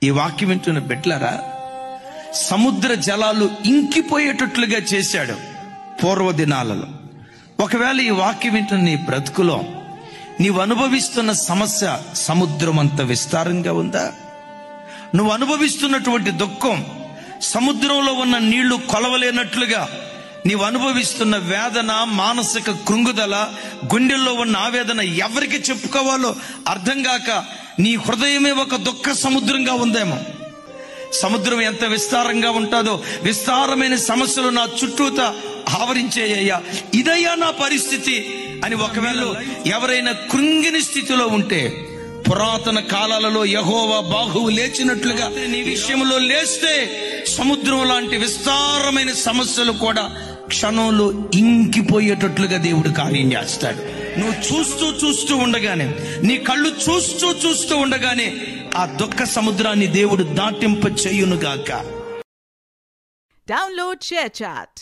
ఈ వాక్యం వింటున్న బిడ్డలారా, సముద్ర జలాలు ఇంకిపోయేటట్లుగా చేశాడు పూర్వ దినాలలో. ఒకవేళ ఈ వాక్యం వింటున్న నీ బ్రతుకులో నీవు అనుభవిస్తున్న సమస్య సముద్రం అంత విస్తారంగా ఉందా? నువ్వు అనుభవిస్తున్నటువంటి దుఃఖం సముద్రంలో ఉన్న నీళ్లు కొలవలేనట్లుగా నీవు అనుభవిస్తున్న వేదన, మానసిక కృంగుదల, గుండెల్లో ఉన్న ఆవేదన ఎవరికి చెప్పుకోవాలో అర్థం కాక నీ హృదయమే ఒక దుఃఖ సముద్రంగా ఉందేమో. సముద్రం ఎంత విస్తారంగా ఉంటుందో, విస్తారమైన సమస్యలు నా చుట్టూత ఆవరించేయ్యా, ఇదయ్యా నా పరిస్థితి అని ఒకవేళ ఎవరైనా కృంగిని స్థితిలో ఉంటే, పురాతన కాలాలలో యెహోవా బాహువు లేచినట్లుగా నీ విషయంలో లేస్తే సముద్రం లాంటి విస్తారమైన సమస్యలు కూడా క్షణంలో ఇంకిపోయేటట్లుగా దేవుడు కార్యం చేస్తాడు. నువ్వు చూస్తూ ఉండగానే, నీ కళ్ళు చూస్తూ ఉండగానే ఆ దుఃఖ సముద్రాన్ని దేవుడు దాటింప చేయునుగాక. Download ShareChat.